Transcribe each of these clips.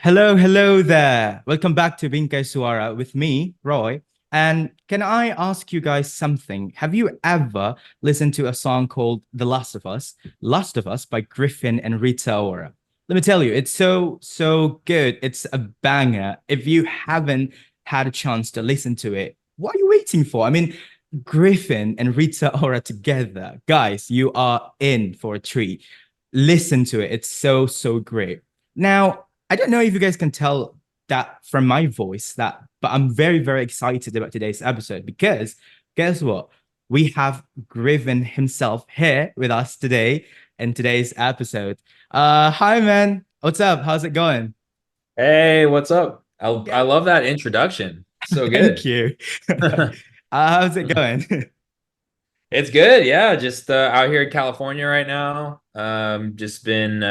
Hello, hello there. Welcome back to Bingkai Suara with me, Roy. And can I ask you guys something? Have you ever listened to a song called The Last of Us by Gryffin and Rita Ora? Let me tell you, it's so good. It's a banger. If you haven't had a chance to listen to it, what are you waiting for? I mean, Gryffin and Rita Ora together. Guys, you are in for a treat. Listen to it. It's so great. Now, I don't know if you guys can tell that from my voice but I'm very excited about today's episode because guess what? We have Gryffin himself here with us today in today's epised. Hi man. What's up? How's it going? Hey, what's up? I Yeah. love that introduction. So Thank good. you. How's it going? It's good. Yeah, just out here in California right now. Just been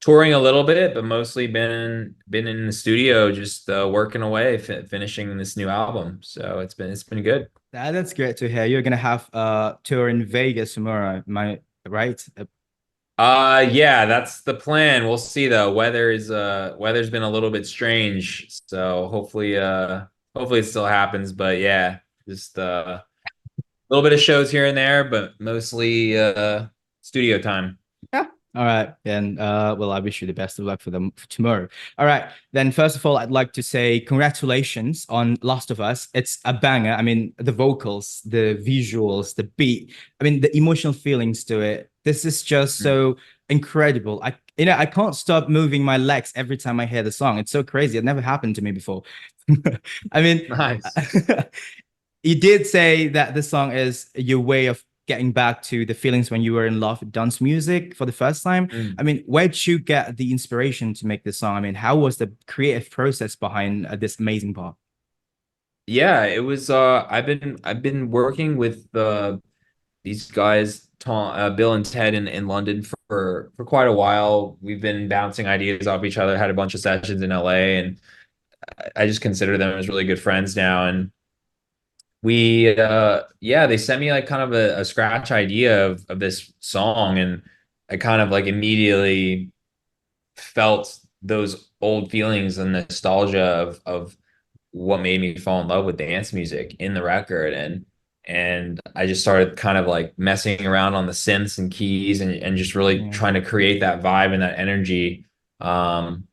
touring a little bit, but mostly been in the studio just working away, finishing this new album. So it's been good. That's great to hear. You're gonna have a tour in Vegas tomorrow, am I right? Yeah, that's the plan. We'll see though. Weather's been a little bit strange, so hopefully it still happens, but yeah, just little bit of shows here and there, but mostly studio time. Yeah. All right. Then, well, I wish you the best of luck for them for tomorrow. All right. Then, first of all, I'd like to say congratulations on Last of Us. It's a banger. I mean, the vocals, the visuals, the beat. I mean, the emotional feelings to it. This is just so incredible. I can't stop moving my legs every time I hear the song. It's so crazy. It never happened to me before. I mean, Nice. you did say that the song is your way of getting back to the feelings when you were in love with dance music for the first time. I Mm. mean, where'd you get the inspiration to make this song? I mean, how was the creative process behind this amazing part? Yeah, it was I've been working with these guys Tom, Bill and Ted in London for quite a while. We've been bouncing ideas off each other, had a bunch of sessions in LA, and I just consider them as really good friends now. And we yeah, they sent me like kind of a scratch idea of this song, and I kind of like immediately felt those old feelings and nostalgia of what made me fall in love with dance music in the record. And I just started kind of like messing around on the synths and keys, and just really Yeah. trying to create that vibe and that energy um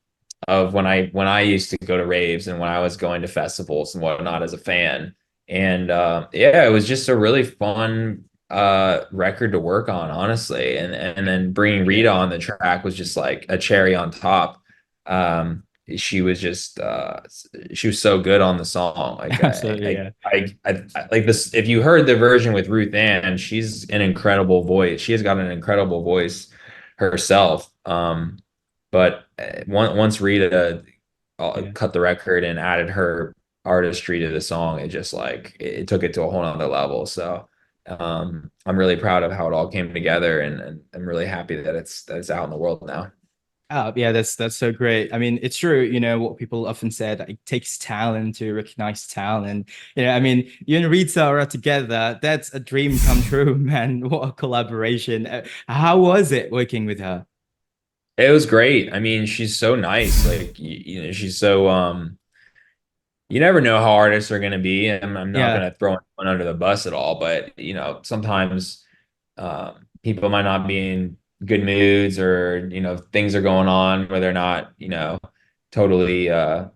of when I used to go to raves and when I was going to festivals and whatnot as a fan. And yeah, it was just a really fun record to work on, honestly. And then bringing Rita on the track was just like a cherry on top. She was just she was so good on the song. Like Absolutely, yeah. I like this. If you heard the version with Ruth Ann, she's an incredible voice. She has got an incredible voice herself. But once Rita Yeah. cut the record and added her artistry to the song, it just like it took it to a whole nother level. So I'm really proud of how it all came together, and I'm really happy that it's out in the world now. Yeah, that's so great. I mean, it's true, what people often said, it takes talent to recognize talent. I mean, you and Rita are together. That's a dream come true, man. What a collaboration. How was it working with her? It was great. I mean, she's so nice. Like she's so you never know how artists are going to be. I'm not Yeah. going to throw anyone under the bus at all, but sometimes people might not be in good moods, or things are going on where they're not totally I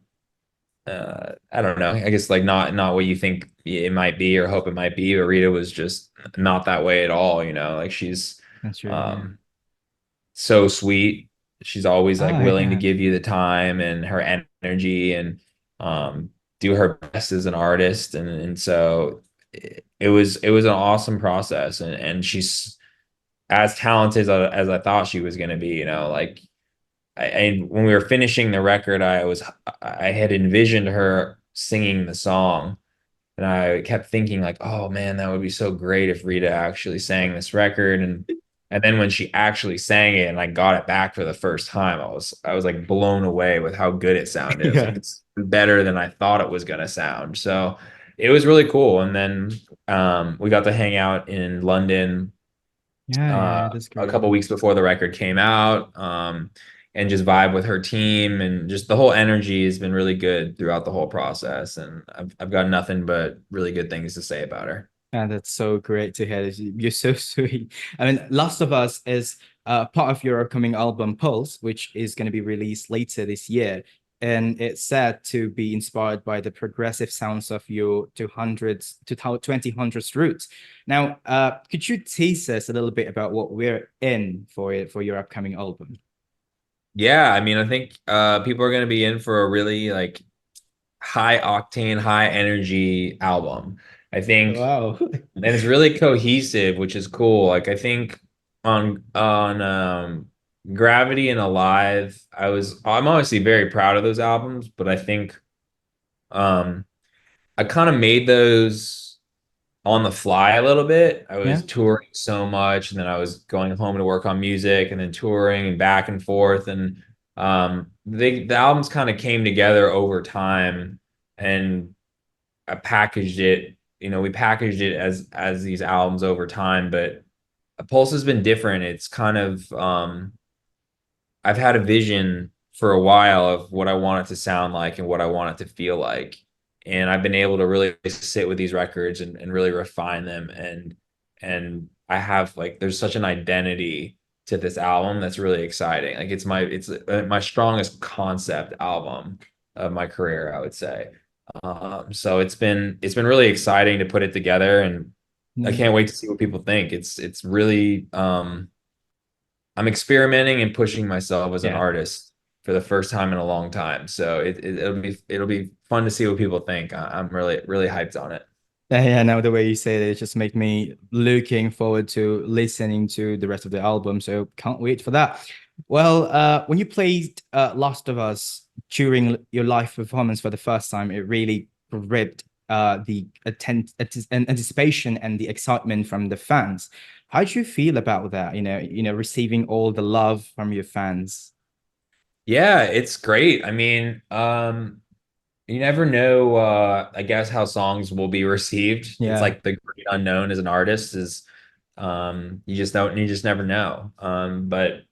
don't know. I guess like not what you think it might be or hope it might be. But Rita was just not that way at all. Like she's That's true. Yeah. um so sweet. She's always like Oh, willing to yeah. give you the time and her energy, and do her best as an artist. And so it was an awesome process, and she's as talented as I thought she was going to be. Like when we were finishing the record, I had envisioned her singing the song, and I kept thinking like, oh man, that would be so great if Rita actually sang this record. And then when she actually sang it and I got it back for the first time, I was like blown away with how good it sounded. It was like Yeah. it's better than I thought it was gonna sound. So it was really cool. And then we got to hang out in London Yeah, uh, yeah, that's a great. couple weeks before the record came out. and just vibe with her team, and just the whole energy has been really good throughout the whole process. And I've got nothing but really good things to say about her. And that's so great to hear. You're so sweet. I mean, Last of Us is part of your upcoming album Pulse, which is going to be released later this year. And it's said to be inspired by the progressive sounds of your 200s to 2000s roots. Now, could you tease us a little bit about what we're in for it for your upcoming album? Yeah, I mean, I think people are going to be in for a really like high octane, high energy album. I think, Wow. and it's really cohesive, which is cool. Like I think on Gravity and Alive, I'm obviously very proud of those albums, but I think um I kind of made those on the fly a little bit. I Yeah. was touring so much, and then I was going home to work on music, and then touring and back and forth. And the albums kind of came together over time, and I packaged it. We packaged it as these albums over time, but Pulse has been different. It's kind of I've had a vision for a while of what I want it to sound like and what I want it to feel like. And I've been able to really sit with these records and really refine them. And I have like there's such an identity to this album that's really exciting. Like it's my strongest concept album of my career, I would say. So it's been really exciting to put it together, and I Mm. can't wait to see what people think. It's really I'm experimenting and pushing myself as an Yeah. artist for the first time in a long time. So it'll be fun to see what people think. I'm really hyped on it. Yeah, now the way you say it, it just make me looking forward to listening to the rest of the album. So can't wait for that. Well, when you played Last of Us during your live performance for the first time, it really gripped the anticipation and the excitement from the fans. How do you feel about that? Receiving all the love from your fans. Yeah, it's great. I mean, you never know, I guess, how songs will be received. It's Yeah, like the great unknown as an artist is you just never know. But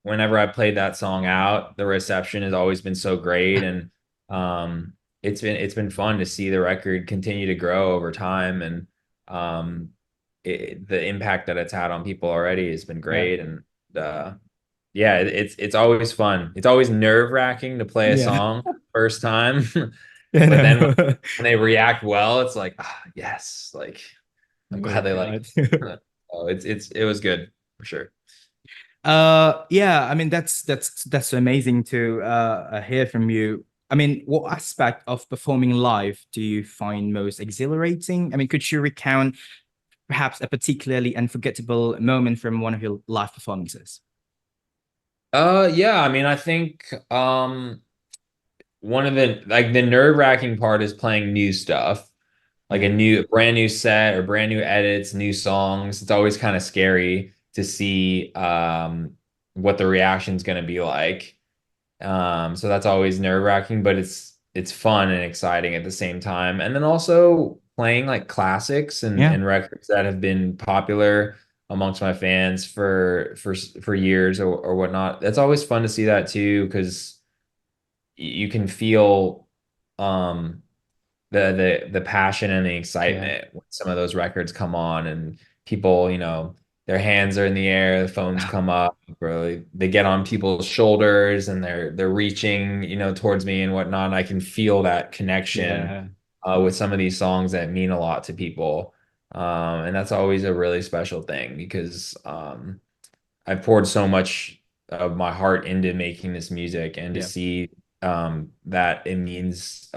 whenever I played that song out, the reception has always been so great, and um it's been fun to see the record continue to grow over time, and um the impact that it's had on people already has been yeah, great. And uh yeah, it's always fun. It's always nerve-wracking to play a yeah. song first time. You But then know. when they react well, it's like, ah, yes, like Oh I'm my glad they like God. it. Oh, it was good for sure. Yeah, I mean that's amazing to hear from you. I mean, what aspect of performing live do you find most exhilarating? I mean, could you recount perhaps a particularly unforgettable moment from one of your live performances? Yeah, I mean, I think one of the nerve-wracking part is playing new stuff, like a Yeah, new brand new set or brand new edits, new songs. It's always kind of scary to see what the reaction's going to be like. So that's always nerve-wracking, but it's fun and exciting at the same time. And then also playing like classics yeah, and records that have been popular amongst my fans for years or whatnot. That's always fun to see that too, because you can feel um the passion and the yeah. excitement when some of those records come on, and people, their hands are in the air, the phones come up, or they get on people's shoulders and they're reaching, towards me and whatnot. And I can feel that connection Yeah, with some of these songs that mean a lot to people. And that's always a really special thing because I've poured so much of my heart into making this music, and to yeah. see that it means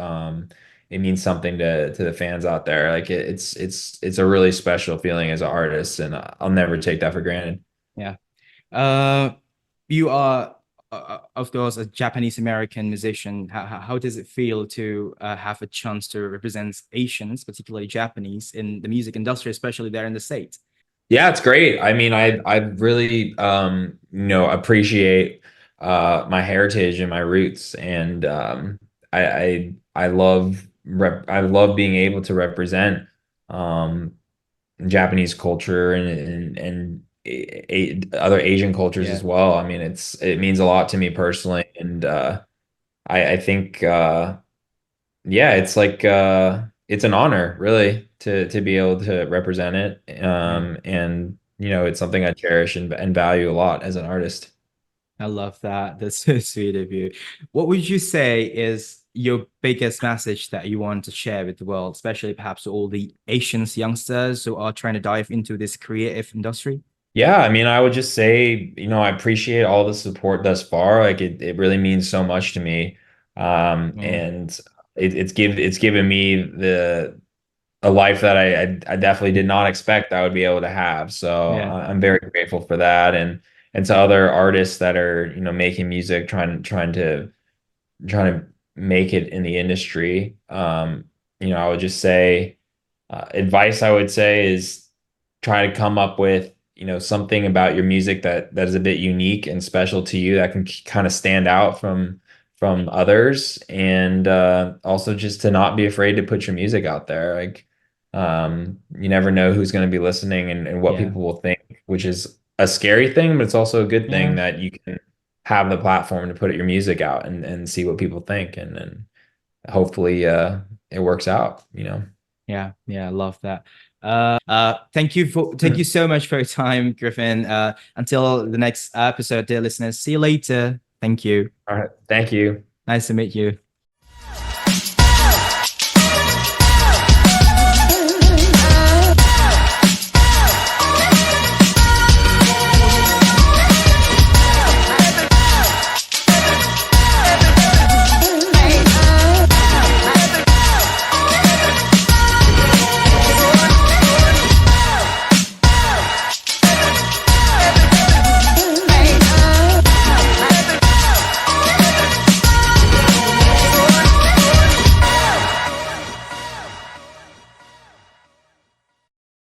something to the fans out there. Like it's a really special feeling as an artist, and I'll never take that for granted. Yeah. Uh, you are, of course, a Japanese American musician. How does it feel to have a chance to represent Asians, particularly Japanese, in the music industry, especially there in the States? Yeah, it's great. I mean, I really appreciate my heritage and my roots, and I love being able to represent um Japanese culture, and other Asian cultures Yeah, as well. I mean, it means a lot to me personally, and I think yeah, it's like it's an honor really to be able to represent it. yeah. And it's something I cherish and value a lot as an artist. I love that. That's so sweet of you. What would you say is your biggest message that you want to share with the world, especially perhaps all the Asian youngsters who are trying to dive into this creative industry? Yeah, I mean, I would just say, I appreciate all the support thus far. Like it really means so much to me. Yeah, And it's given me a life that I definitely did not expect I would be able to have. So yeah, I'm very grateful for that. And to other artists that are, making music, trying to make it in the industry. I would just say advice I would say is try to come up with, something about your music that is a bit unique and special to you that can kind of stand out from others, and also just to not be afraid to put your music out there. Like you never know who's going to be listening and what yeah, people will think, which is a scary thing, but it's also a good yeah, thing that you can have the platform to put your music out and see what people think, and hopefully it works out. yeah, yeah. I love that. Thank you so much for your time, Griffin. Until the next episode, dear listeners. See you later. Thank you. All right. Thank you. Nice to meet you.